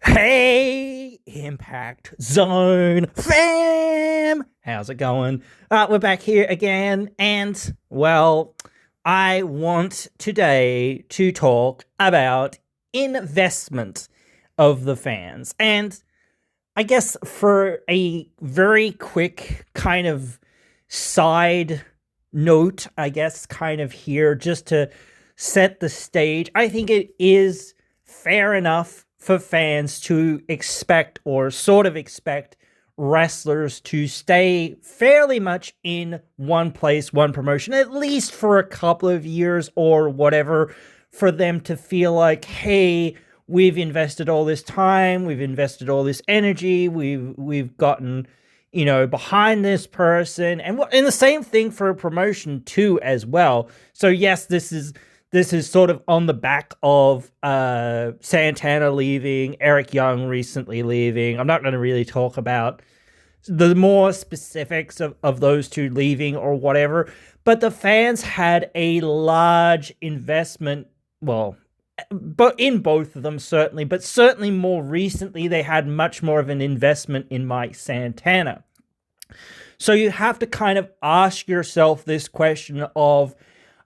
Hey, Impact Zone fam! How's it going? We're back here again, and well, I want today to talk about investment of the fans. And I guess for a very quick kind of side note, I guess, kind of here, just to set the stage, I think it is fair enough for fans to expect or sort of expect wrestlers to stay fairly much in one place, one promotion, at least for a couple of years or whatever, for them to feel like, hey, we've invested all this time, we've invested all this energy, we've gotten, behind this person. And the same thing for a promotion too as well. So yes, this is sort of on the back of Santana leaving, Eric Young recently leaving. I'm not going to really talk about the more specifics of those two leaving or whatever, but the fans had a large investment, well, but in both of them certainly, but certainly more recently they had much more of an investment in Mike Santana. So you have to kind of ask yourself this question of,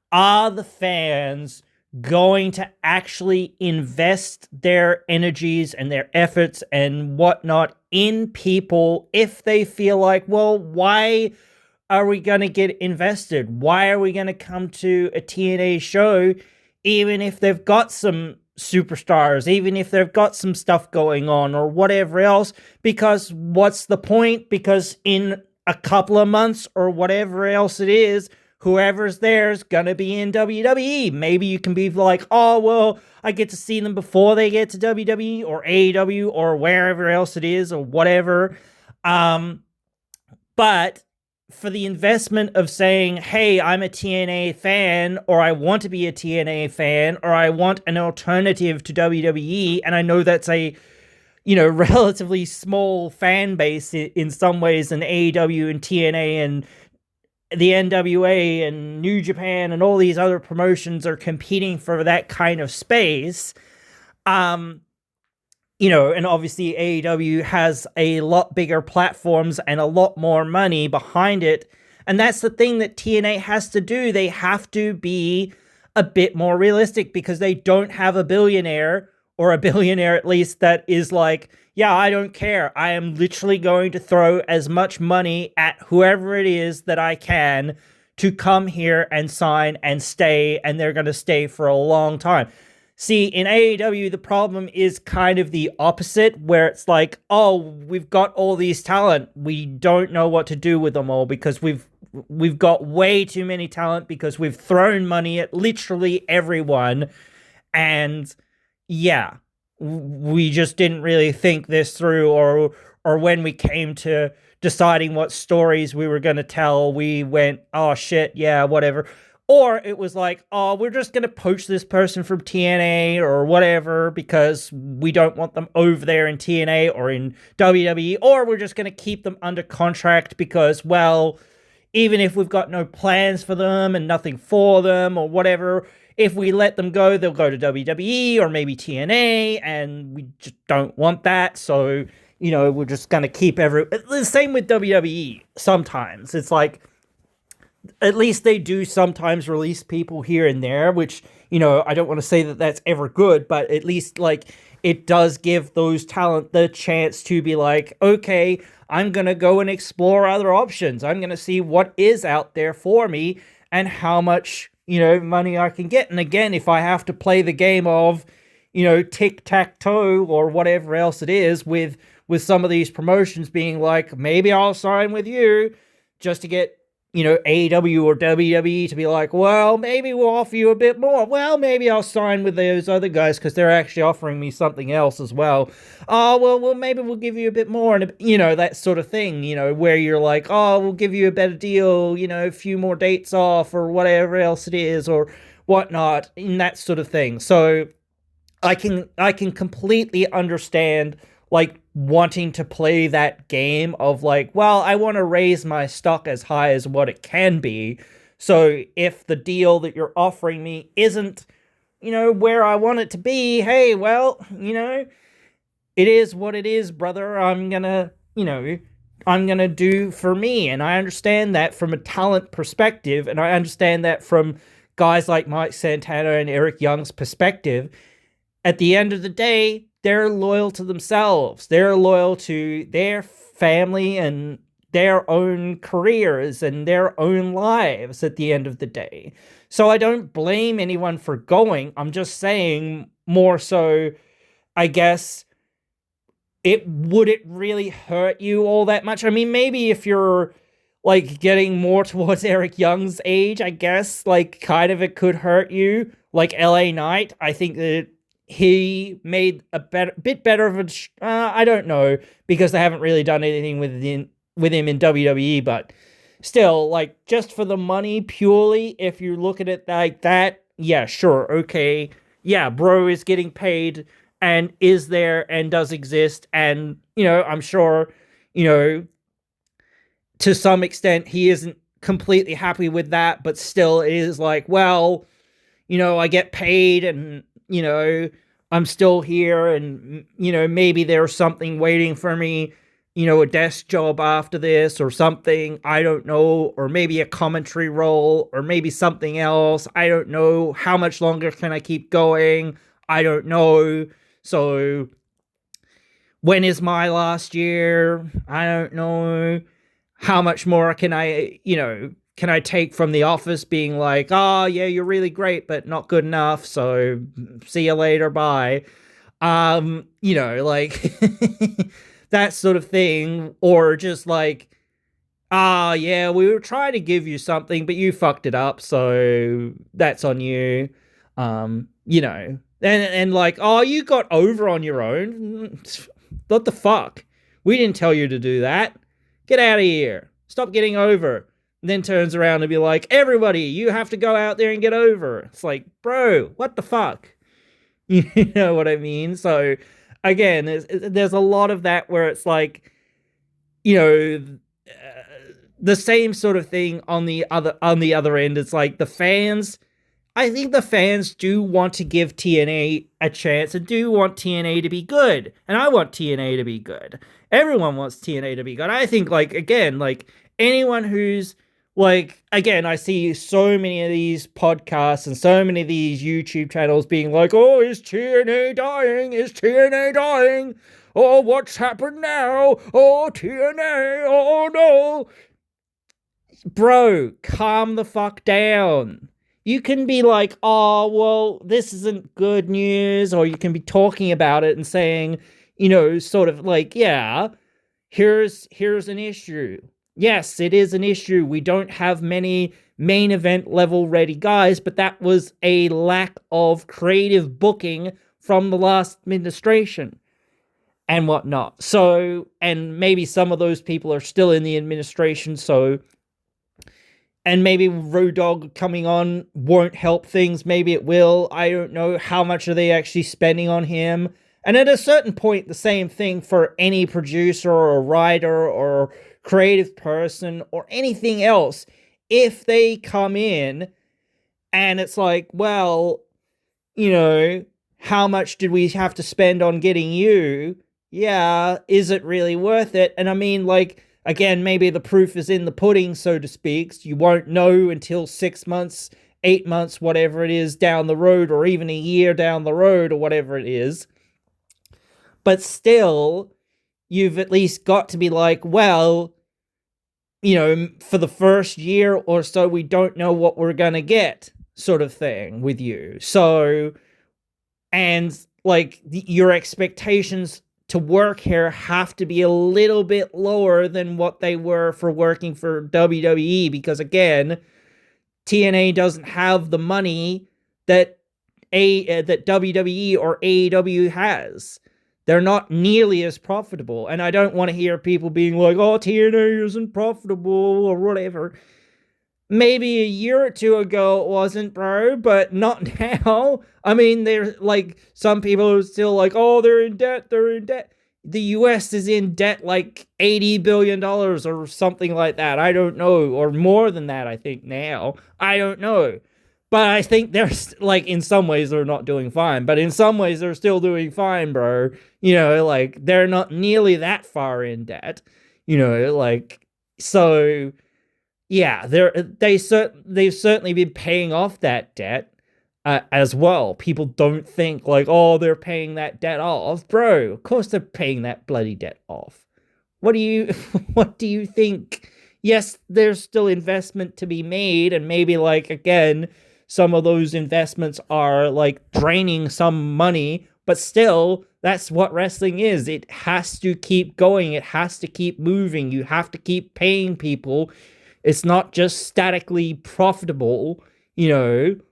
are the fans going to actually invest their energies and their efforts and whatnot in people if they feel like, well, why are we going to get invested? Why are we going to come to a TNA show even if they've got some superstars, even if they've got some stuff going on or whatever else? Because what's the point? Because in a couple of months or whatever else it is, whoever's there's gonna be in WWE. Maybe you can be like, oh, well, I get to see them before they get to WWE or AEW or wherever else it is or whatever. But for the investment of saying, hey, I'm a TNA fan, or I want to be a TNA fan, or I want an alternative to WWE, and I know that's a relatively small fan base in some ways in AEW and TNA and the NWA and New Japan and all these other promotions are competing for that kind of space. And obviously AEW has a lot bigger platforms and a lot more money behind it. And that's the thing that TNA has to do. They have to be a bit more realistic because they don't have a billionaire, or a billionaire at least, that is like, yeah, I don't care. I am literally going to throw as much money at whoever it is that I can to come here and sign and stay, and they're going to stay for a long time. See, in AEW, the problem is kind of the opposite, where it's like, oh, we've got all these talent. We don't know what to do with them all because we've got way too many talent because we've thrown money at literally everyone. And yeah, we just didn't really think this through, or when we came to deciding what stories we were going to tell, we went, oh shit, yeah, whatever. Or it was like, oh, we're just going to poach this person from TNA or whatever because we don't want them over there in TNA or in WWE, or we're just going to keep them under contract because, well, even if we've got no plans for them and nothing for them or whatever, if we let them go, they'll go to WWE or maybe TNA, and we just don't want that. So, we're just going to keep the same with WWE sometimes. It's like, at least they do sometimes release people here and there, which, I don't want to say that that's ever good, but at least, like, it does give those talent the chance to be like, okay, I'm going to go and explore other options. I'm going to see what is out there for me and how much, money I can get. And again, if I have to play the game of, tic-tac-toe or whatever else it is with some of these promotions being like, maybe I'll sign with you just to get, AEW or WWE to be like, well, maybe we'll offer you a bit more. Well, maybe I'll sign with those other guys because they're actually offering me something else as well. Oh, well, maybe we'll give you a bit more. And, that sort of thing, where you're like, oh, we'll give you a better deal, a few more dates off or whatever else it is or whatnot, and that sort of thing. So I can completely understand, like, wanting to play that game of like, well, I want to raise my stock as high as what it can be. So if the deal that you're offering me isn't, where I want it to be, hey, well, it is what it is, brother. I'm gonna do for me. And I understand that from a talent perspective, and I understand that from guys like Mike Santana and Eric Young's perspective. At the end of the day, they're loyal to themselves. They're loyal to their family and their own careers and their own lives at the end of the day. So I don't blame anyone for going. I'm just saying, more so, I guess, would it really hurt you all that much? I mean, maybe if you're like getting more towards Eric Young's age, I guess, like, kind of, it could hurt you. Like LA Knight, I think that he made a bit better of a I don't know, because they haven't really done anything with him in WWE, but still, like, just for the money purely, if you look at it like that, yeah, sure, okay, yeah, bro is getting paid and is there and does exist, and, I'm sure, to some extent he isn't completely happy with that, but still it is like, well, I get paid and, I'm still here, and, maybe there's something waiting for me, a desk job after this or something, I don't know, or maybe a commentary role, or maybe something else, I don't know, how much longer can I keep going, I don't know, so when is my last year, I don't know, how much more can I take from The Office being like, oh, yeah, you're really great, but not good enough, so see you later, bye. Like, that sort of thing, or just like, ah, yeah, we were trying to give you something, but you fucked it up, so that's on you. And like, oh, you got over on your own. What the fuck? We didn't tell you to do that. Get out of here. Stop getting over. And then turns around and be like, everybody, you have to go out there and get over. It's like, bro, what the fuck? You know what I mean? So, again, there's a lot of that where it's like, the same sort of thing on the other end. It's like the fans. I think the fans do want to give TNA a chance and do want TNA to be good. And I want TNA to be good. Everyone wants TNA to be good. I think, like, again, like, anyone who's, like, again, I see so many of these podcasts and so many of these YouTube channels being like, oh, is TNA dying? Is TNA dying? Oh, what's happened now? Oh, TNA, oh no. Bro, calm the fuck down. You can be like, oh, well, this isn't good news, or you can be talking about it and saying, sort of like, yeah, here's an issue. Yes, it is an issue. We don't have many main event level ready guys, but that was a lack of creative booking from the last administration and whatnot. So, and maybe some of those people are still in the administration, so, and maybe Road Dogg coming on won't help things. Maybe it will. I don't know. How much are they actually spending on him? And at a certain point, the same thing for any producer or writer or creative person or anything else. If they come in and it's like, well, how much did we have to spend on getting you? Yeah, is it really worth it? And I mean, like, again, maybe the proof is in the pudding, so to speak. So you won't know until 6 months, 8 months, whatever it is down the road, or even a year down the road, or whatever it is. But still, you've at least got to be like, well, for the first year or so, we don't know what we're going to get, sort of thing with you. So, and like, your expectations to work here have to be a little bit lower than what they were for working for WWE, because again, TNA doesn't have the money that that WWE or AEW has. They're not nearly as profitable, and I don't want to hear people being like, oh, TNA isn't profitable or whatever. Maybe a year or two ago it wasn't, bro, but not now. I mean, there's like some people are still like, oh, they're in debt. The US is in debt like $80 billion or something like that. I don't know. Or more than that, I think now. I don't know. But I think they're like, in some ways they're not doing fine, but in some ways they're still doing fine, bro. Like, they're not nearly that far in debt. Like, so yeah, they've certainly been paying off that debt as well. People don't think like, oh, they're paying that debt off, bro. Of course they're paying that bloody debt off. What do you what do you think? Yes, there's still investment to be made, and maybe, like, again, some of those investments are like draining some money, but still, that's what wrestling is. It has to keep going. It has to keep moving. You have to keep paying people. It's not just statically profitable,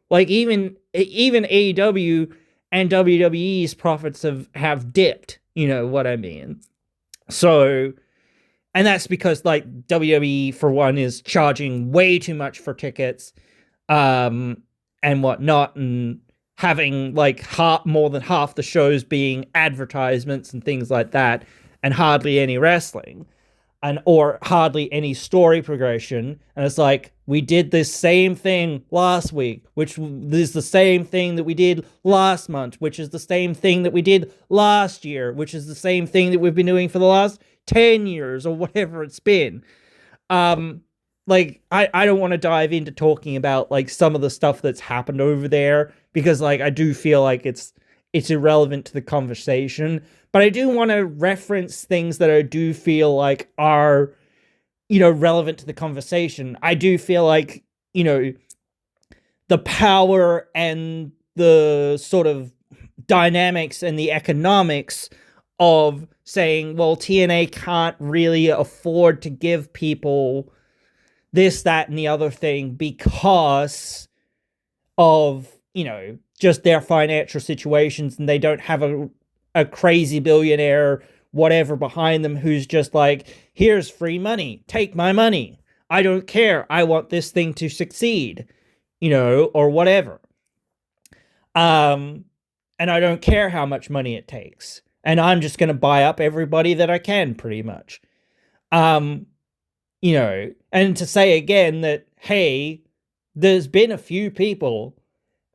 Like, even AEW and WWE's profits have dipped, you know what I mean? So, and that's because, like, WWE, for one, is charging way too much for tickets, and whatnot, and having like more than half the shows being advertisements and things like that, and hardly any wrestling, or hardly any story progression. And it's like, we did this same thing last week, which is the same thing that we did last month, which is the same thing that we did last year, which is the same thing that we've been doing for the last 10 years or whatever it's been. Like, I don't want to dive into talking about like some of the stuff that's happened over there, because like I do feel like it's irrelevant to the conversation, but I do want to reference things that I do feel like are, relevant to the conversation. I do feel like, the power and the sort of dynamics and the economics of saying, well, TNA can't really afford to give people this, that, and the other thing because of, just their financial situations, and they don't have a crazy billionaire whatever behind them who's just like, here's free money, take my money, I don't care, I want this thing to succeed, or whatever. And I don't care how much money it takes, and I'm just going to buy up everybody that I can, pretty much. And to say again that, hey, there's been a few people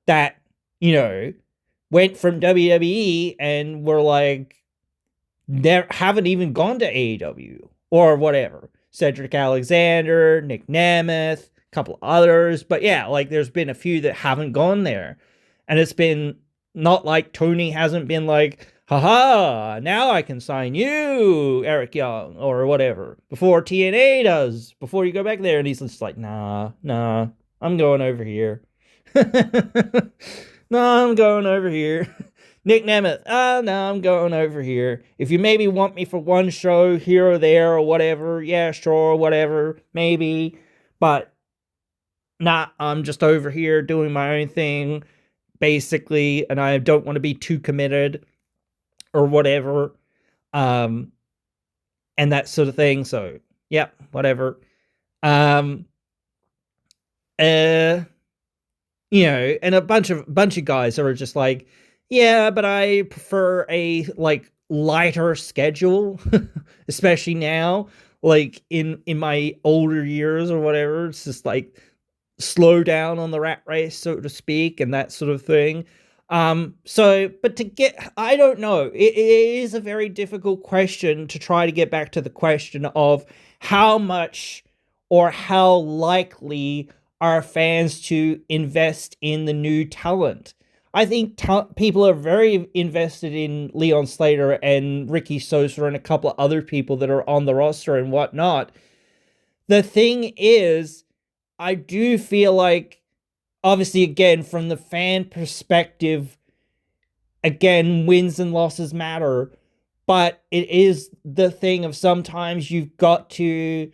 that, went from WWE and were like, they haven't even gone to AEW or whatever. Cedric Alexander, Nick Nemeth, a couple others. But yeah, like, there's been a few that haven't gone there. And it's been not like Tony hasn't been like, haha, now I can sign you, Eric Young, or whatever, before TNA does, before you go back there. And he's just like, nah, I'm going over here. No, I'm going over here. Nick Nemeth, no, I'm going over here. If you maybe want me for one show here or there or whatever, yeah, sure, whatever, maybe. But nah, I'm just over here doing my own thing, basically, and I don't want to be too committed or whatever. And that sort of thing. So, yeah, whatever. And a bunch of guys are just like, yeah, but I prefer a like lighter schedule, especially now, like in my older years or whatever. It's just like slow down on the rat race, so to speak, and that sort of thing. But I don't know. It is a very difficult question to try to get back to the question of how much or how likely are fans to invest in the new talent. I think people are very invested in Leon Slater and Ricky Sosa and a couple of other people that are on the roster and whatnot. The thing is, I do feel like, obviously, again, from the fan perspective, again, wins and losses matter, but it is the thing of sometimes you've got to,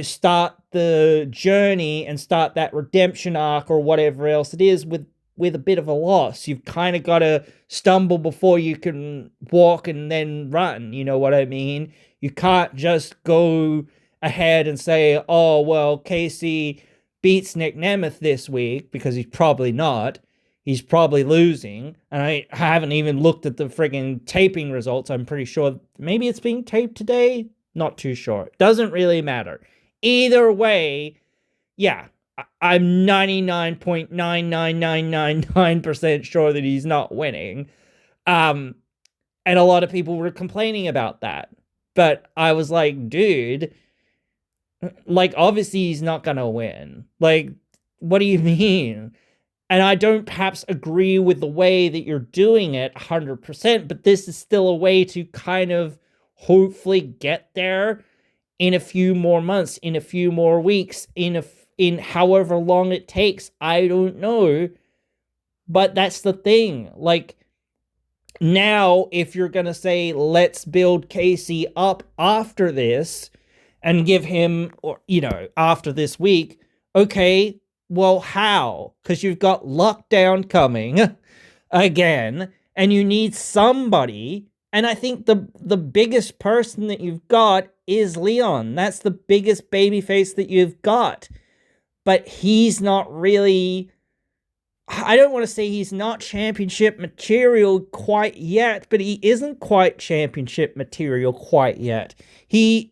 start the journey and start that redemption arc or whatever else it is with a bit of a loss. You've kind of got to stumble before you can walk and then run, you know what I mean? You can't just go ahead and say, oh, well, Casey beats Nick Nemeth this week, because he's probably not. He's probably losing. And I haven't even looked at the friggin' taping results. I'm pretty sure maybe it's being taped today. Not too sure. Doesn't really matter. Either way, yeah, I'm 99.99999% sure that he's not winning. Um, and a lot of people were complaining about that. But I was like, dude, like, obviously he's not gonna win. Like, what do you mean? And I don't perhaps agree with the way that you're doing it 100%, but this is still a way to kind of hopefully get there in a few more months, in a few more weeks, in however long it takes. I don't know. But that's the thing. Like, now, if you're going to say, let's build Casey up after this and give him, or, after this week, okay, well, how? Because you've got lockdown coming again, and you need somebody. And I think the biggest person that you've got is Leon. That's the biggest babyface that you've got. But he's not really, I don't want to say he's not championship material quite yet, but he isn't quite championship material quite yet. He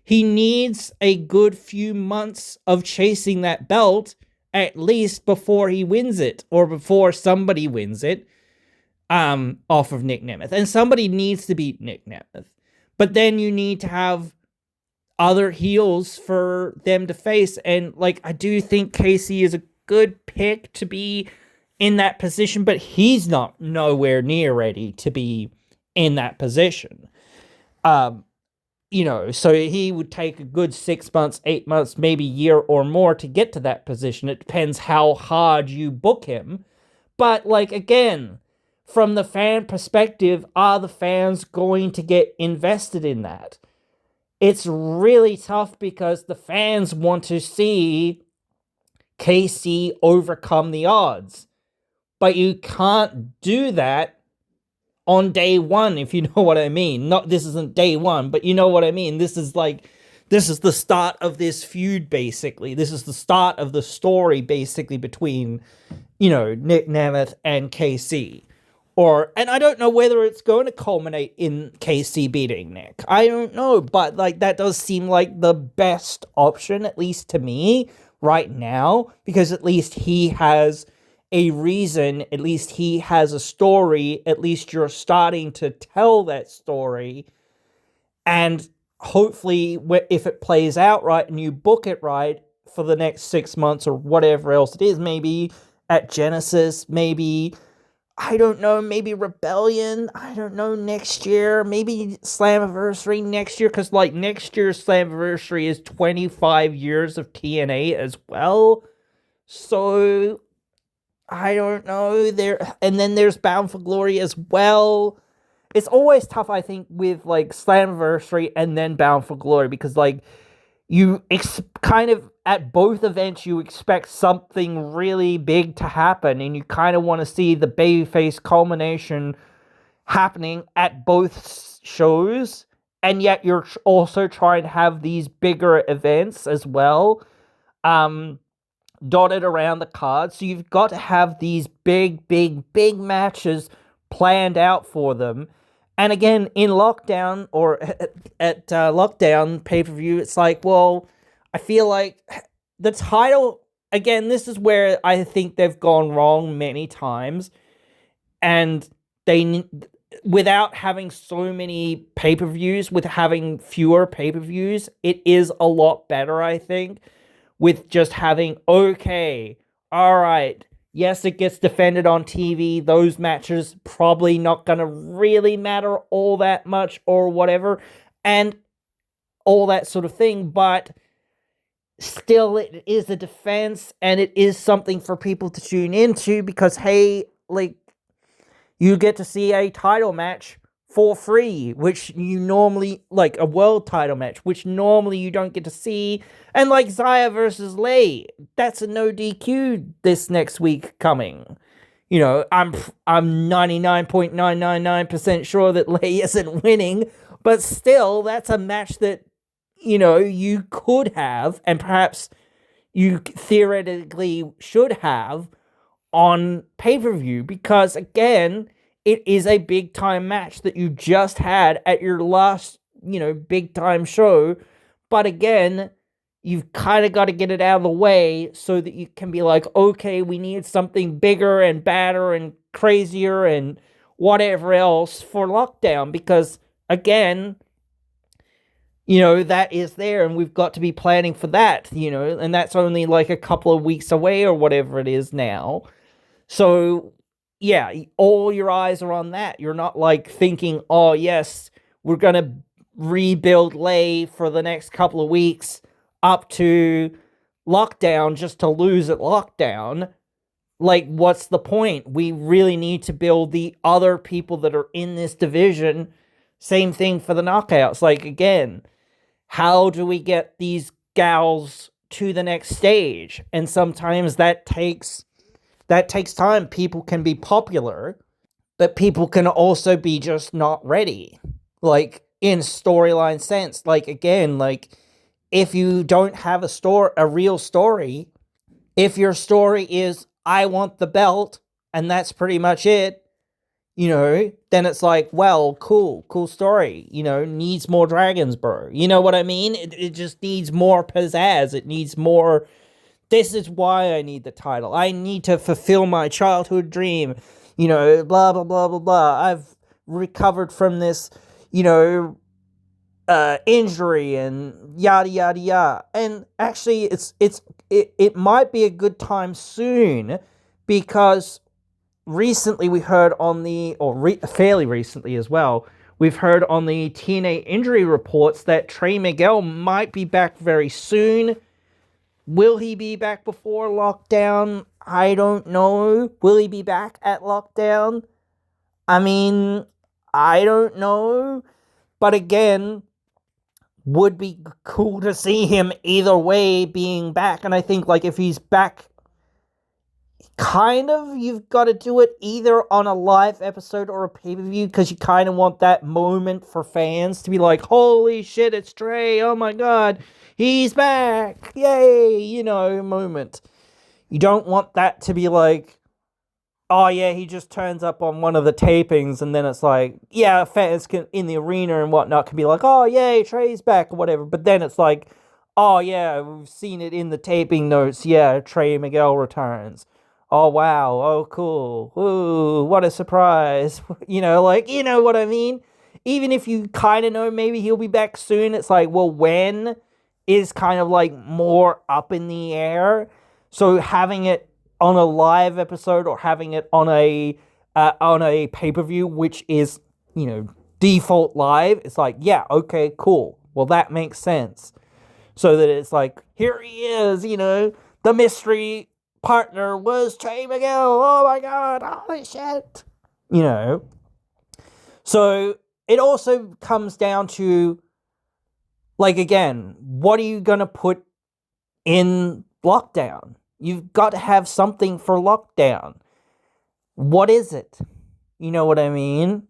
needs a good few months of chasing that belt, at least before he wins it, or before somebody wins it, off of Nick Nemeth. And somebody needs to beat Nick Nemeth. But then you need to have other heels for them to face. And, like, I do think Casey is a good pick to be in that position, but he's not nowhere near ready to be in that position. So he would take a good 6 months, 8 months, maybe a year or more to get to that position. It depends how hard you book him. But, like, again, from the fan perspective, are the fans going to get invested in that? It's really tough because the fans want to see KC overcome the odds. But you can't do that on day one, if you know what I mean. This isn't day one, but you know what I mean. This is the start of this feud, basically. This is the start of the story, basically, between, Nick Nemeth and KC. And I don't know whether it's going to culminate in KC beating Nick. I don't know, but, like, that does seem like the best option, at least to me, right now, because at least he has a reason, at least he has a story, at least you're starting to tell that story, and hopefully, if it plays out right and you book it right for the next 6 months or whatever else it is, maybe at Genesis, maybe, I don't know, maybe Rebellion, I don't know, next year, maybe Slammiversary next year, because, like, next year's Slammiversary is 25 years of TNA as well, so I don't know, and then there's Bound for Glory as well. It's always tough, I think, with, like, Slammiversary and then Bound for Glory, because, like, you kind of, at both events, you expect something really big to happen, and you kind of want to see the babyface culmination happening at both shows, and yet you're also trying to have these bigger events as well, dotted around the card, so you've got to have these big matches planned out for them. And again, in lockdown, or at lockdown pay-per-view, it's like, well, I feel like the title, again, this is where I think they've gone wrong many times, and without having so many pay-per-views, with having fewer pay-per-views, it is a lot better, I think, with just having, okay, all right, yes, it gets defended on TV. Those matches probably not going to really matter all that much or whatever, and all that sort of thing, but still, it is a defense, and it is something for people to tune into, because, hey, like, you get to see a title match for free, which you normally, like, a world title match, which normally you don't get to see. And, like, Zaya versus Lei, that's a no DQ this next week coming. I'm 99.999% sure that Lei isn't winning, but still, that's a match that, you could have, and perhaps you theoretically should have on pay-per-view, because, again, it is a big-time match that you just had at your last, big-time show. But again, you've kind of got to get it out of the way so that you can be like, okay, we need something bigger and badder and crazier and whatever else for lockdown, because again, that is there and we've got to be planning for that, and that's only like a couple of weeks away or whatever it is now. So yeah, all your eyes are on that. You're not like thinking, oh yes, we're going to rebuild Lay for the next couple of weeks up to lockdown just to lose at lockdown. Like, what's the point? We really need to build the other people that are in this division. Same thing for the knockouts. Like, again, how do we get these gals to the next stage? And sometimes that takes time. People can be popular, but people can also be just not ready. Like, in storyline sense. Like, again, like, if you don't have a real story, if your story is, I want the belt, and that's pretty much it, then it's like, well, cool story, needs more dragons, bro. You know what I mean? It just needs more pizzazz. It needs more, this is why I need the title. I need to fulfill my childhood dream, blah, blah, blah, blah, blah. I've recovered from this, injury and yada yada yada. And actually, it might be a good time soon, because recently we heard on fairly recently as well, we've heard on the TNA injury reports that Trey Miguel might be back very soon. Will he be back before lockdown? I don't know. Will he be back at lockdown? I mean, I don't know. But again, would be cool to see him either way being back. And I think, like, if he's back, kind of, you've got to do it either on a live episode or a pay-per-view, because you kind of want that moment for fans to be like, holy shit, it's Trey, oh my god, he's back, yay, moment. You don't want that to be like, oh yeah, he just turns up on one of the tapings, and then it's like, yeah, fans can, in the arena and whatnot, can be like, oh yay, Trey's back or whatever, but then it's like, oh yeah, we've seen it in the taping notes, yeah, Trey Miguel returns. Oh wow, oh cool, ooh, what a surprise. You know what I mean? Even if you kind of know maybe he'll be back soon, it's like, well, when is kind of like more up in the air. So having it on a live episode or having it on a pay-per-view, which is, default live, it's like, yeah, okay, cool. Well, that makes sense. So that it's like, here he is, the mystery partner was Trey Miguel. Oh my god, holy shit. So it also comes down to, like, again, what are you going to put in lockdown? You've got to have something for lockdown. What is it? You know what I mean?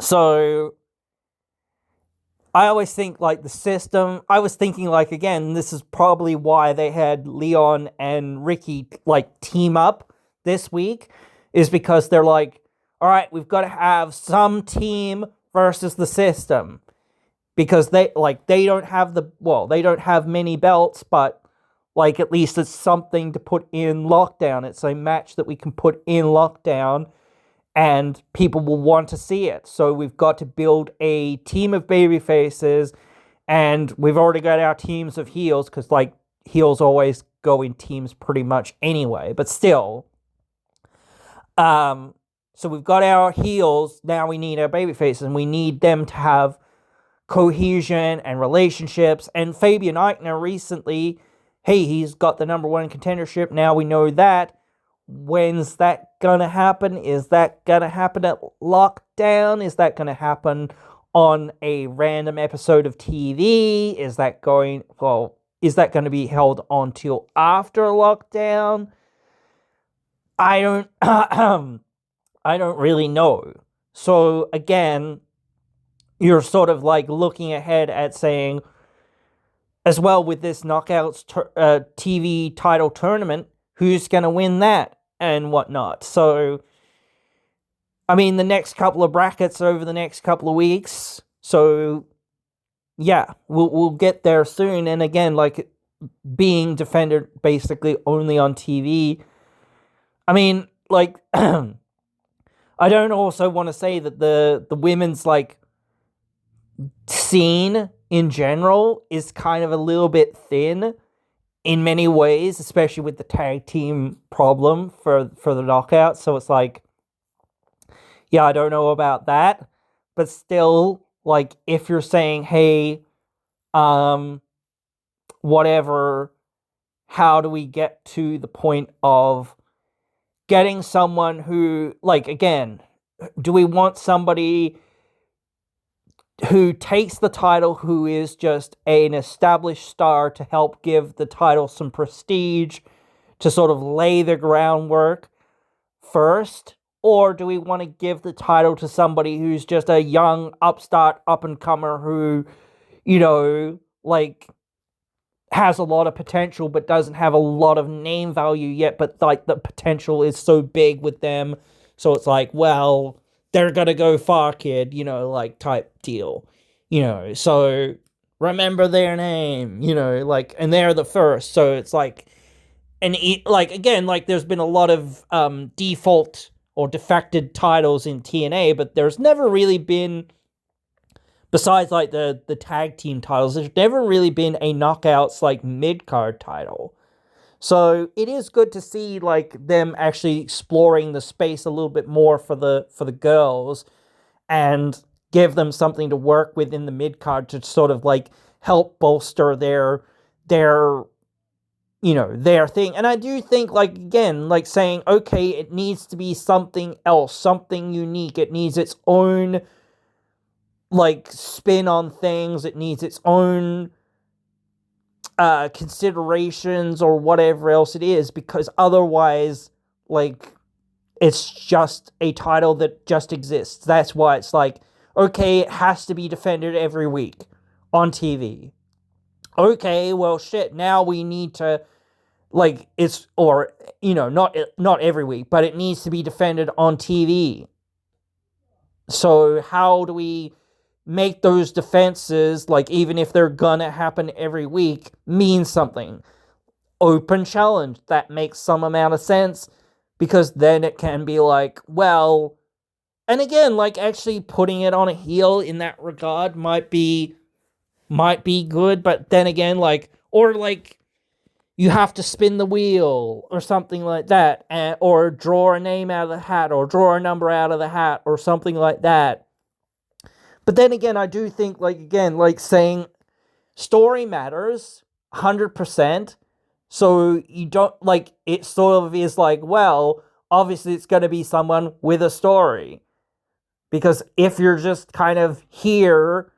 So I always think, like, the system, I was thinking, like, again, this is probably why they had Leon and Ricky, like, team up this week, is because they're like, all right, we've got to have some team versus the system. Because they don't have many belts, but, like, at least it's something to put in lockdown. It's a match that we can put in lockdown, and people will want to see it. So we've got to build a team of baby faces, and we've already got our teams of heels, because, like, heels always go in teams pretty much anyway, but still. So we've got our heels, now we need our baby faces, and we need them to have cohesion and relationships. And Fabian Eichner recently, hey, he's got the number one contendership, now we know that. When's that gonna happen? Is that gonna happen at lockdown? Is that gonna happen on a random episode of TV? Is that going to be held until after lockdown? I don't I don't really know. So again, you're sort of like looking ahead at saying, as well, with this Knockouts TV title tournament, who's going to win that and whatnot. So, I mean, the next couple of brackets over the next couple of weeks. So, Yeah, we'll get there soon. And again, like being defended basically only on TV. I mean, like I don't also want to say that the women's like scene in general is kind of a little bit thin in many ways, especially with the tag team problem for the knockouts. So it's like, yeah, I don't know about that, but still, like if you're saying, hey, um, whatever, how do we get to the point of getting someone who, like, again, do we want somebody who takes the title who is just an established star to help give the title some prestige, to sort of lay the groundwork first? Or do we want to give the title to somebody who's just a young upstart up and comer who, like has a lot of potential but doesn't have a lot of name value yet, but like the potential is so big with them, so it's like, well, they're gonna go far, kid, like type deal, so remember their name, like, and they're the first, so it's like, and like again, like there's been a lot of default or defected titles in TNA, but there's never really been, besides like the tag team titles, there's never really been a knockouts like mid-card title. So it is good to see like them actually exploring the space a little bit more for the girls, and give them something to work with in the mid-card to sort of like help bolster their their thing. And I do think, like, again, like saying, okay, it needs to be something else, something unique. It needs its own like spin on things. It needs its own considerations or whatever else it is, because otherwise, like, it's just a title that just exists. That's why it's like, okay, it has to be defended every week on TV. Okay, well, shit, now we need to, like, it's, or, not every week, but it needs to be defended on TV. So how do we make those defenses, like, even if they're gonna happen every week, mean something? Open challenge, that makes some amount of sense, because then it can be like, well, and again, like, actually putting it on a heel in that regard might be good, but then again, like, or like, you have to spin the wheel or something like that, or draw a name out of the hat, or draw a number out of the hat, or something like that. But then again, I do think, like, again, like saying story matters 100%. So you don't, like, it sort of is like, well, obviously it's going to be someone with a story. Because if you're just kind of here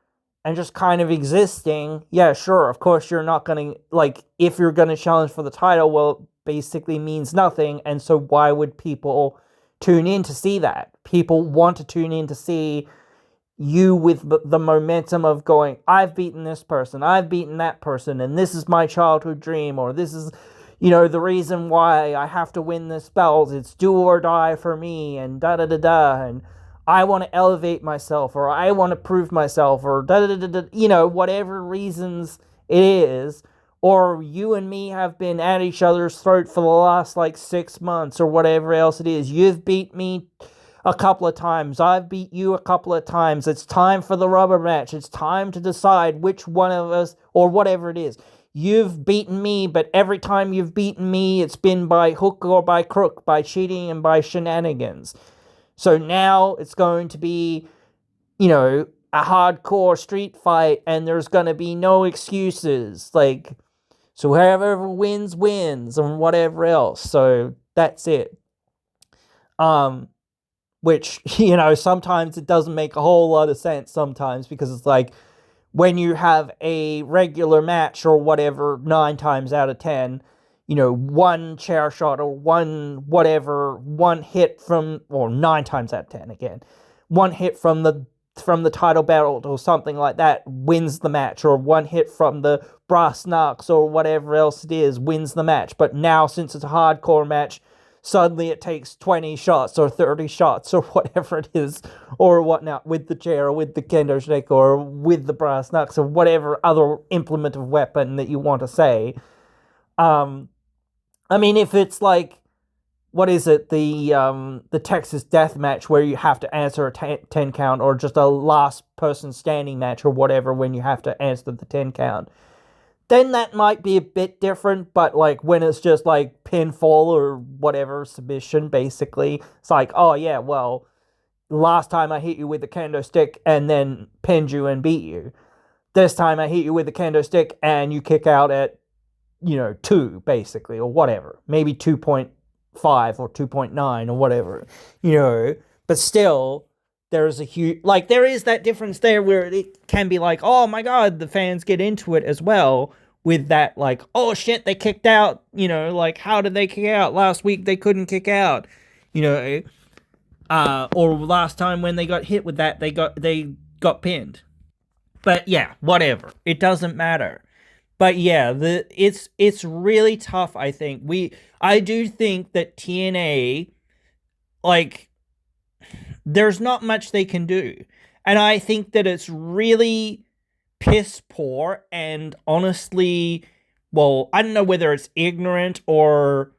and just kind of existing, yeah, sure, of course you're not going to, like, if you're going to challenge for the title, well, basically means nothing. And so why would people tune in to see that? People want to tune in to see you with the momentum of going, I've beaten this person, I've beaten that person, and this is my childhood dream, or this is, the reason why I have to win this belt. It's do or die for me, and da-da-da-da, and I want to elevate myself, or I want to prove myself, or da-da-da-da, whatever reasons it is, or you and me have been at each other's throat for the last, like, 6 months, or whatever else it is. You've beat me a couple of times. I've beat you a couple of times. It's time for the rubber match. It's time to decide which one of us, or whatever it is. You've beaten me, but every time you've beaten me, it's been by hook or by crook, by cheating and by shenanigans. So now it's going to be, a hardcore street fight, and there's going to be no excuses. Like, so whoever wins, wins, and whatever else. So that's it. Which, sometimes it doesn't make a whole lot of sense sometimes, because it's like, when you have a regular match or whatever, 9 times out of 10, one chair shot or one hit from, or 9 times out of 10 again, one hit from the title belt or something like that wins the match, or one hit from the brass knucks or whatever else it is wins the match. But now, since it's a hardcore match, suddenly it takes 20 shots or 30 shots or whatever it is, or whatnot, with the chair or with the kendo stick or with the brass knucks or whatever other implement of weapon that you want to say. I mean, if it's like, what is it, the Texas death match where you have to answer a 10 count, or just a last person standing match or whatever when you have to answer the 10 count, then that might be a bit different. But like when it's just like pinfall or whatever, submission, basically, it's like, oh yeah, well, last time I hit you with the kendo stick and then pinned you and beat you. This time I hit you with the kendo stick and you kick out at, 2, basically, or whatever. Maybe 2.5 or 2.9 or whatever, But still, there's a huge, like, there is that difference there where it can be like, oh my god, the fans get into it as well with that, like, oh shit, they kicked out, like, how did they kick out? Last week they couldn't kick out, or last time when they got hit with that, they got pinned. But yeah, whatever. It doesn't matter. But yeah, it's really tough, I think. I do think that TNA, like, there's not much they can do. And I think that it's really piss poor, and honestly, well, I don't know whether it's ignorant or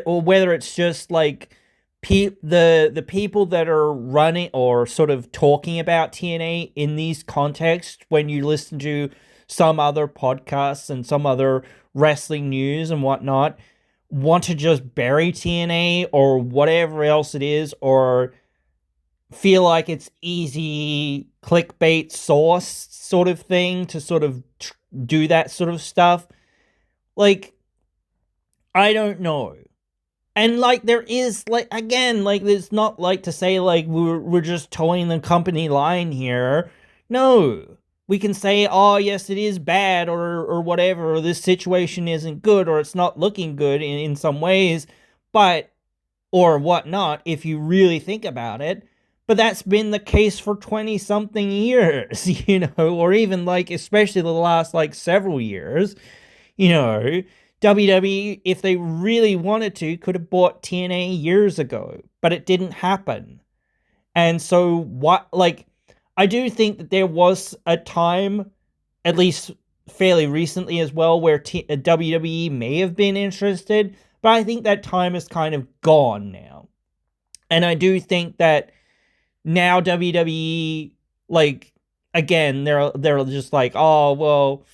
whether it's just like the people that are running or sort of talking about TNA in these contexts, when you listen to some other podcasts and some other wrestling news and whatnot, want to just bury TNA or whatever else it is, or feel like it's easy clickbait source sort of thing to sort of do that sort of stuff. Like, I don't know. And like, there is, like, again, like, it's not like to say like we're just towing the company line here. No, we can say, oh yes, it is bad, or whatever, or this situation isn't good, or it's not looking good in some ways, but, or whatnot, if you really think about it. But that's been the case for 20 something years, or even like, especially the last like several years, WWE, if they really wanted to, could have bought TNA years ago, but it didn't happen. And so I do think that there was a time, at least fairly recently as well, where WWE may have been interested, but I think that time is kind of gone now. And I do think that now WWE, like, again, they're just like, oh, well,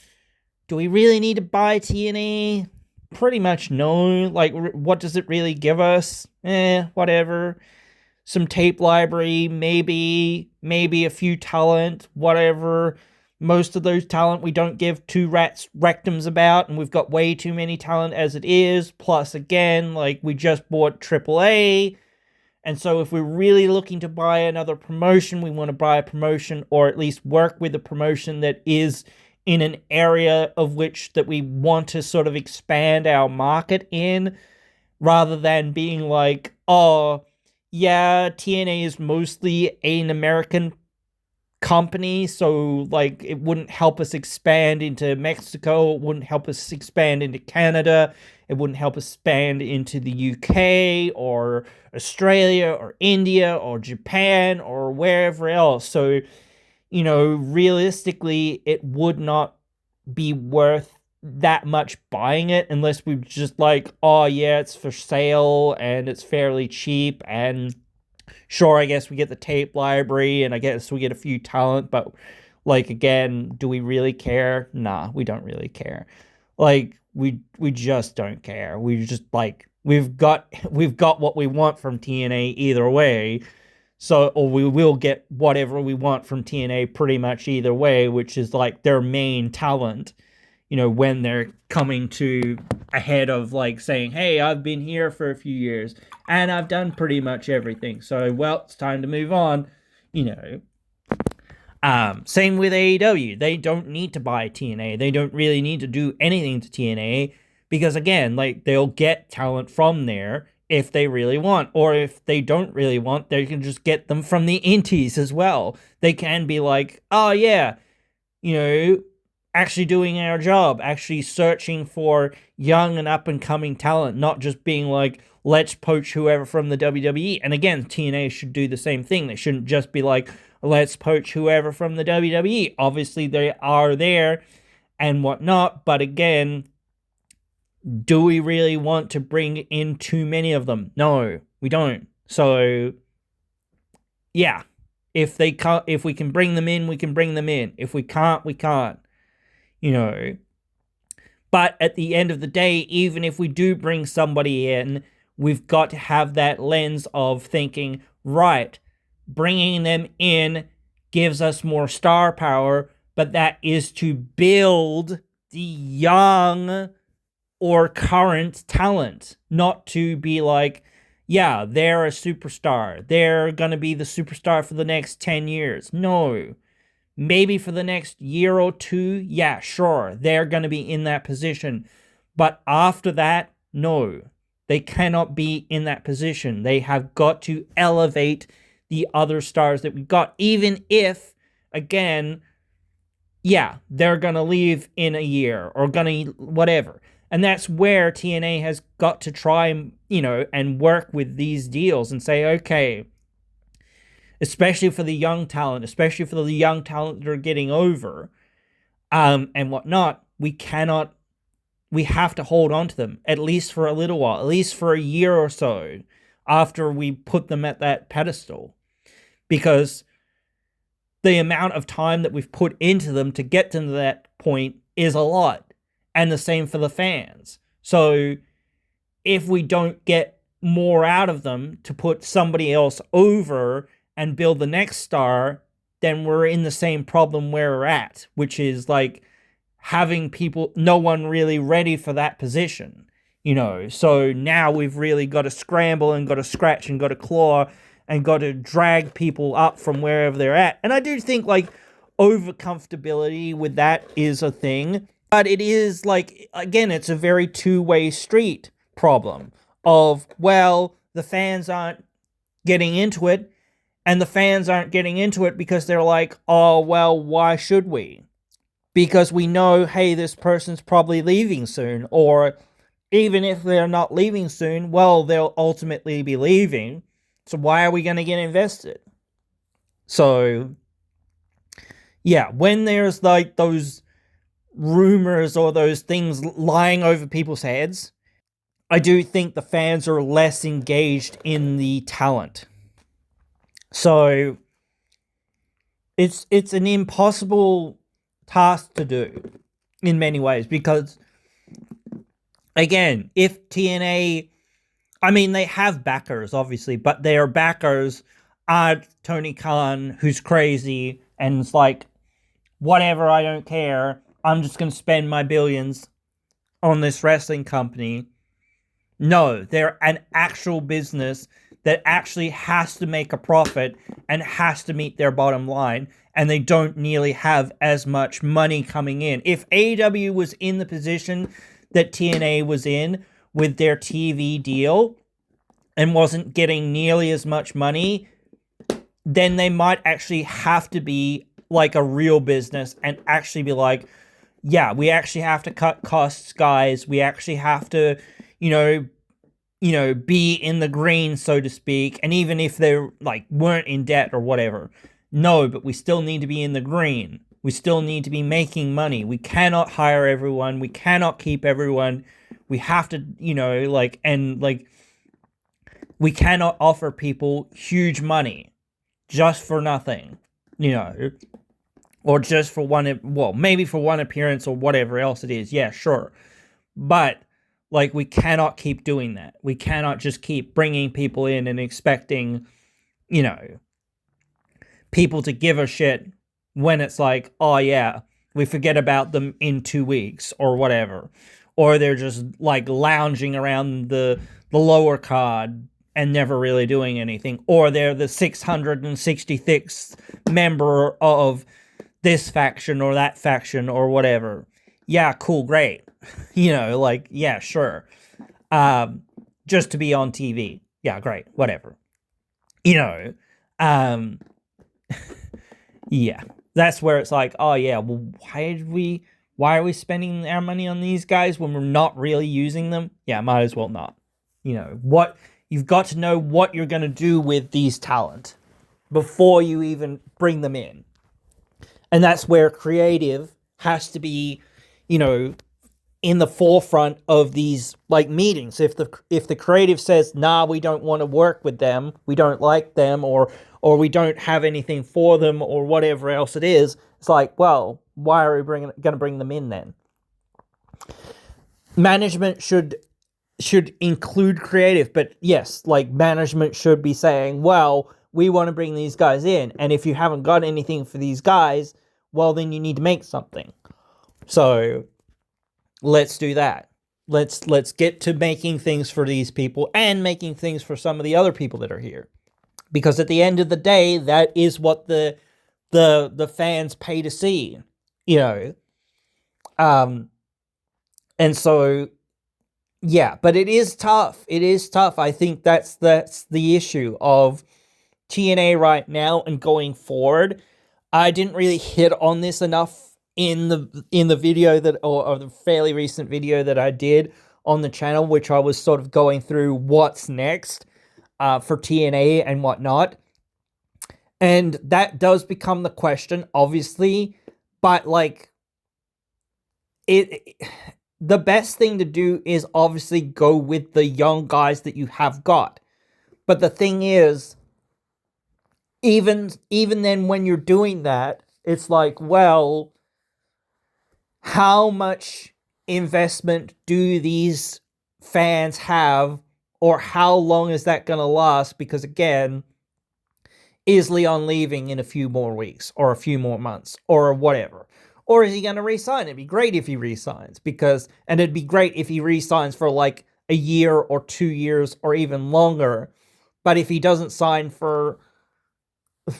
do we really need to buy TNA? Pretty much no. Like, what does it really give us? Whatever. Some tape library, maybe a few talent, whatever. Most of those talent we don't give two rats rectums about, and we've got way too many talent as it is. Plus, again, like, we just bought AAA, and so if we're really looking to buy another promotion, we want to buy a promotion, or at least work with a promotion that is in an area of which that we want to sort of expand our market in, rather than being like, oh, yeah, TNA is mostly an American company, so like it wouldn't help us expand into Mexico, it wouldn't help us expand into Canada, it wouldn't help us expand into the UK or Australia or India or Japan or wherever else. So, realistically, it would not be worth that much buying it unless we just like, oh yeah, it's for sale and it's fairly cheap, and sure, I guess we get the tape library and I guess we get a few talent, but like, again, do we really care? Nah, we don't really care. Like, we just don't care. We just like, we've got what we want from TNA either way. So, or we will get whatever we want from TNA pretty much either way, which is like their main talent, when they're coming to a head of like saying, hey, I've been here for a few years and I've done pretty much everything. So, well, it's time to move on, Same with AEW. They don't need to buy TNA. They don't really need to do anything to TNA because, again, like, they'll get talent from there if they really want, or if they don't really want, they can just get them from the indies as well. They can be like, oh yeah, actually doing our job, actually searching for young and up and coming talent, not just being like, let's poach whoever from the WWE. And again, TNA should do the same thing. They shouldn't just be like, let's poach whoever from the WWE. Obviously, they are there and whatnot, but again, do we really want to bring in too many of them? No, we don't. So, yeah, if we can bring them in, we can bring them in. If we can't, we can't. But at the end of the day, even if we do bring somebody in, we've got to have that lens of thinking, right, bringing them in gives us more star power, but that is to build the young or current talent, not to be like, yeah, they're a superstar. They're going to be the superstar for the next 10 years. No. Maybe for the next year or two, yeah, sure, they're going to be in that position. But after that, no, they cannot be in that position. They have got to elevate the other stars that we got, even if, again, yeah, they're going to leave in a year or going to whatever. And that's where TNA has got to try, and work with these deals and say, okay, especially for the young talent, that are getting over, and whatnot, we have to hold on to them, at least for a little while, at least for a year or so, after we put them at that pedestal. Because the amount of time that we've put into them to get them to that point is a lot. And the same for the fans. So if we don't get more out of them to put somebody else over and build the next star, then we're in the same problem where we're at, which is like having no one really ready for that position, So now we've really got to scramble and got to scratch and got to claw and got to drag people up from wherever they're at. And I do think like over comfortability with that is a thing. But it is like, again, it's a very two-way street problem of, well, the fans aren't getting into it, and the fans aren't getting into it because they're like, oh, well, why should we? Because we know, hey, this person's probably leaving soon, or even if they're not leaving soon, well, they'll ultimately be leaving, so why are we going to get invested? So, yeah, when there's like those rumors or those things lying over people's heads, I do think the fans are less engaged in the talent. So it's an impossible task to do in many ways, because again, if TNA, I mean, they have backers obviously, but their backers aren't Tony Khan, who's crazy and it's like, whatever, I don't care, I'm just going to spend my billions on this wrestling company. No, they're an actual business that actually has to make a profit and has to meet their bottom line, and they don't nearly have as much money coming in. If AEW was in the position that TNA was in with their TV deal and wasn't getting nearly as much money, then they might actually have to be like a real business and actually be like, yeah, we actually have to cut costs, guys. We actually have to, be in the green, so to speak. And even if they like weren't in debt or whatever, no, but we still need to be in the green. We still need to be making money. We cannot hire everyone. We cannot keep everyone. We have to, we cannot offer people huge money just for nothing, or just for maybe for one appearance or whatever else it is. Yeah, sure. But, we cannot keep doing that. We cannot just keep bringing people in and expecting, people to give a shit when it's like, oh yeah, we forget about them in 2 weeks or whatever. Or they're just, lounging around the lower card and never really doing anything. Or they're the 666th member of this faction or that faction or whatever. Yeah, cool, great. Yeah, sure. Just to be on TV. Yeah, great, whatever. Yeah. That's where it's like, oh yeah, well, why did we Why are we spending our money on these guys when we're not really using them? Yeah, might as well not. What you've got to know what you're going to do with these talent before you even bring them in. And that's where creative has to be, in the forefront of these meetings. If the creative says, nah, we don't want to work with them, we don't like them, or we don't have anything for them, or whatever else it is, it's like, well, why are we going to bring them in then? Management should include creative, but yes, management should be saying, well, we want to bring these guys in, and if you haven't got anything for these guys, well, then you need to make something. So let's do that. Let's get to making things for these people and making things for some of the other people that are here, because at the end of the day, that is what the fans pay to see, and so yeah, but it is tough. It is tough. I think that's the issue of TNA right now and going forward. I didn't really hit on this enough in the video or the fairly recent video that I did on the channel, which I was sort of going through what's next for TNA and whatnot. And that does become the question, obviously, but the best thing to do is obviously go with the young guys that you have got. But the thing is, even then when you're doing that, it's like, well, how much investment do these fans have, or how long is that going to last? Because again, is Leon leaving in a few more weeks or a few more months or whatever? Or is he going to re-sign? It'd be great if he re-signs, and it'd be great if he re-signs for a year or 2 years or even longer. But if he doesn't sign for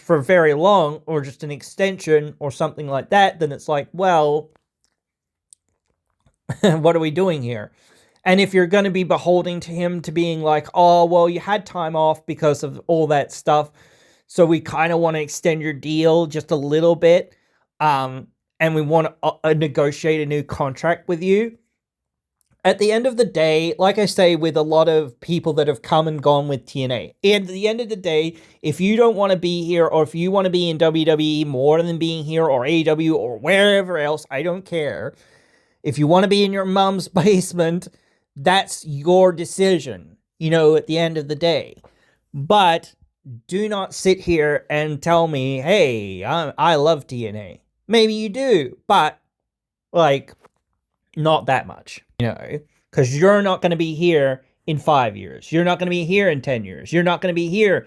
very long, or just an extension or something like that, then it's like, well, what are we doing here? And if you're going to be beholden to him to being like, oh, well, you had time off because of all that stuff, so we kind of want to extend your deal just a little bit, and we want to negotiate a new contract with you. At the end of the day, like I say, with a lot of people that have come and gone with TNA, at the end of the day, if you don't want to be here, or if you want to be in WWE more than being here, or AEW, or wherever else, I don't care. If you want to be in your mom's basement, that's your decision, at the end of the day. But do not sit here and tell me, hey, I love TNA. Maybe you do, but, not that much, because you're not going to be here in 5 years. You're not going to be here in 10 years. You're not going to be here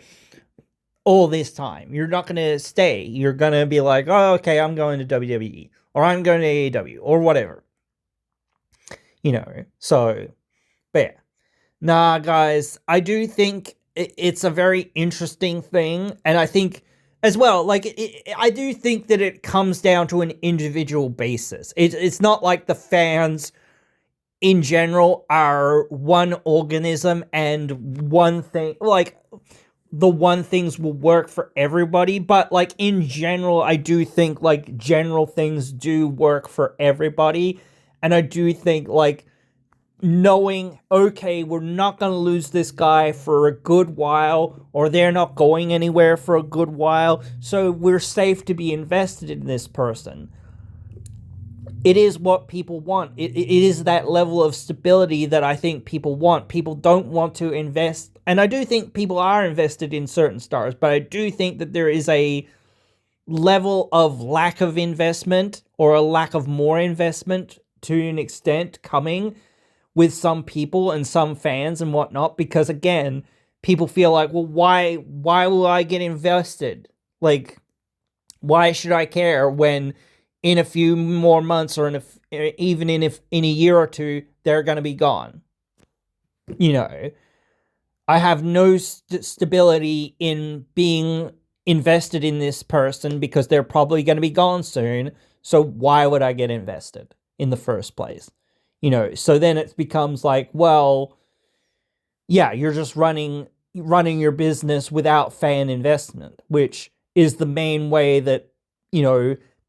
all this time. You're not going to stay. You're going to be like, oh, okay, I'm going to WWE, or I'm going to AEW, or whatever. So, but yeah. Nah, guys, I do think it's a very interesting thing, and I think as well, I do think that it comes down to an individual basis. It's not like the fans in general are one organism and one thing, the one things will work for everybody, but in general, I do think general things do work for everybody, and I do think knowing, okay, we're not going to lose this guy for a good while, or they're not going anywhere for a good while, so we're safe to be invested in this person. It is what people want. It is that level of stability that I think people want. People don't want to invest, and I do think people are invested in certain stars, but I do think that there is a level of lack of investment, or a lack of more investment to an extent coming with some people and some fans and whatnot, because again, people feel like, well, why will I get invested? Why should I care when in a few more months, or even in a year or two, they're going to be gone? I have no stability in being invested in this person, because they're probably going to be gone soon, so why would I get invested in the first place? So then it becomes like, well, yeah, you're just running your business without fan investment, which is the main way that,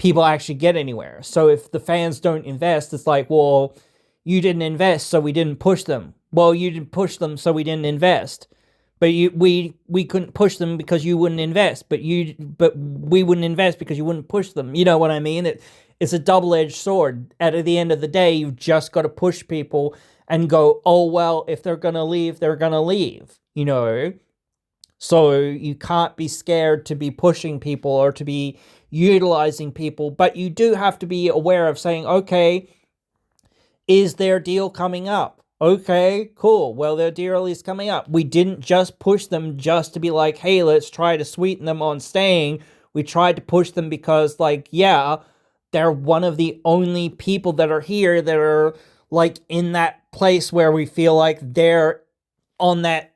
people actually get anywhere. So if the fans don't invest, it's like, well, you didn't invest, so we didn't push them. Well, you didn't push them, so we didn't invest. But we couldn't push them because you wouldn't invest. But we wouldn't invest because you wouldn't push them. You know what I mean? It's a double-edged sword. At the end of the day, you've just got to push people and go, oh, well, if they're going to leave, they're going to leave, you know? So you can't be scared to be pushing people or to be utilizing people, but you do have to be aware of saying, okay, is their deal coming up? Okay, cool. Well, their deal is coming up. We didn't just push them just to be like, hey, let's try to sweeten them on staying. We tried to push them because, like, yeah, they're one of the only people that are here that are, like, in that place where we feel like they're on that,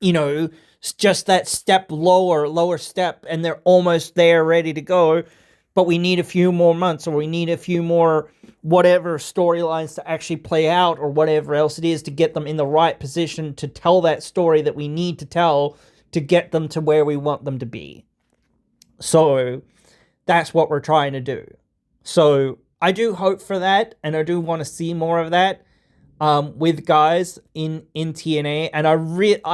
you know, just that step lower step, and they're almost there, ready to go. But we need a few more months, or we need a few more whatever storylines to actually play out, or whatever else it is, to get them in the right position to tell that story that we need to tell to get them to where we want them to be. So that's what we're trying to do. So I do hope for that, and I do want to see more of that with guys in TNA, and I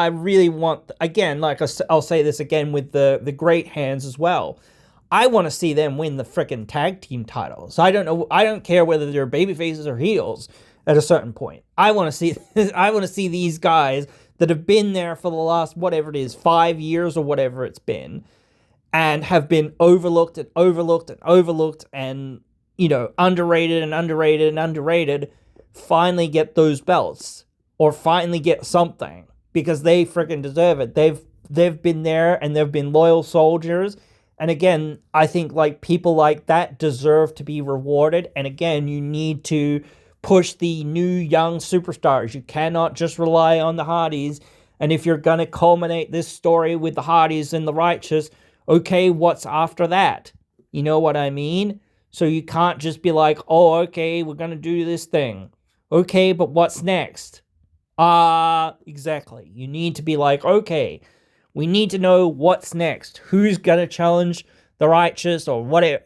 really want, again, like I'll say this again with the Great Hands as well. I want to see them win the frickin' tag team titles. I don't care whether they're baby faces or heels at a certain point. I want to see these guys that have been there for the last, whatever it is, 5 years or whatever it's been, and have been overlooked and overlooked and overlooked and, you know, underrated and underrated and underrated, finally get those belts, or finally get something, because they freaking deserve it. They've been there, and they've been loyal soldiers. And again, I think, like, people like that deserve to be rewarded. And again, you need to push the new young superstars. You cannot just rely on the Hardys. And if you're going to culminate this story with the Hardys and the Righteous, okay, what's after that? You know what I mean? So you can't just be like, oh, okay, we're going to do this thing. Okay, but what's next? Exactly. You need to be like, okay, we need to know what's next. Who's going to challenge the Righteous, or whatever?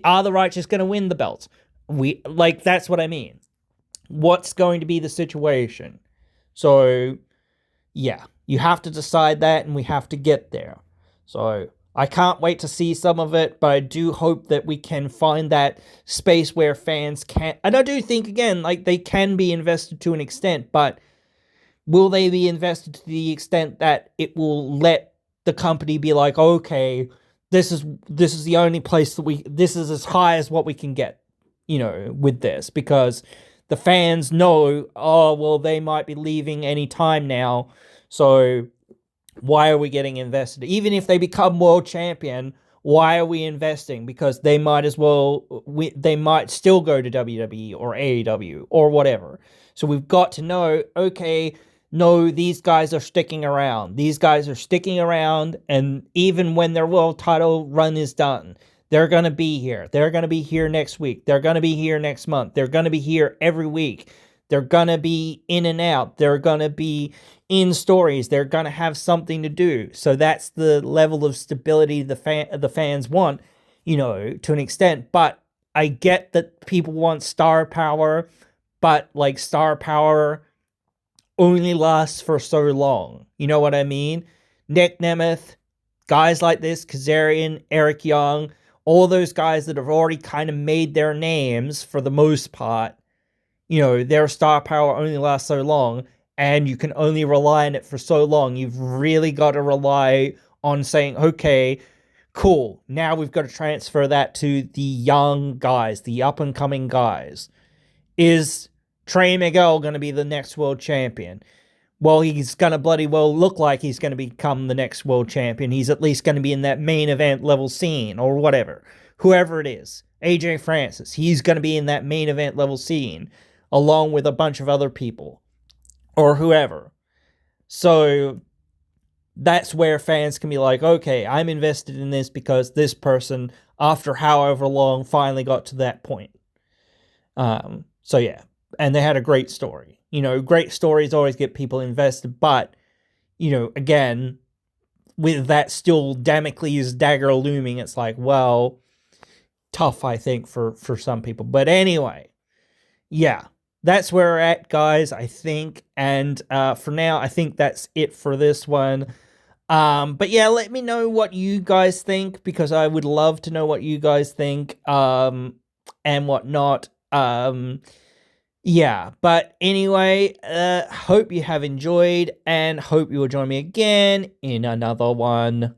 Are the Righteous going to win the belts? That's what I mean. What's going to be the situation? So, yeah, you have to decide that, and we have to get there. So, I can't wait to see some of it, but I do hope that we can find that space where fans can, and I do think, again, like, they can be invested to an extent, but will they be invested to the extent that it will let the company be like, okay, this is the only place that this is as high as what we can get, you know, with this, because the fans know, oh, well, they might be leaving any time now, so why are we getting invested? Even if they become world champion, why are we investing? Because they might as well, they might still go to WWE or AEW or whatever. So we've got to know, okay, no, these guys are sticking around. These guys are sticking around, and even when their world title run is done, they're going to be here. They're going to be here next week. They're going to be here next month. They're going to be here every week. They're going to be in and out. They're going to be in stories. They're going to have something to do. So that's the level of stability the fans want, you know, to an extent. But I get that people want star power, but, like, star power only lasts for so long. You know what I mean? Nick Nemeth, guys like this, Kazarian, Eric Young, all those guys that have already kind of made their names for the most part, you know, their star power only lasts so long, and you can only rely on it for so long. You've really got to rely on saying, okay, cool, now we've got to transfer that to the young guys, the up-and-coming guys. Is Trey Miguel going to be the next world champion? Well, he's going to bloody well look like he's going to become the next world champion. He's at least going to be in that main event level scene, or whatever. Whoever it is. AJ Francis, he's going to be in that main event level scene, along with a bunch of other people, or whoever. So that's where fans can be like, okay, I'm invested in this because this person, after however long, finally got to that point. So yeah, and they had a great story. You know, great stories always get people invested, but, you know, again, with that still Damocles dagger looming, it's like, well, tough, I think, for some people. But anyway, yeah, that's where we're at, guys, I think. And for now, I think that's it for this one. But yeah, let me know what you guys think, because I would love to know what you guys think, and whatnot. Yeah, but anyway, hope you have enjoyed, and hope you will join me again in another one.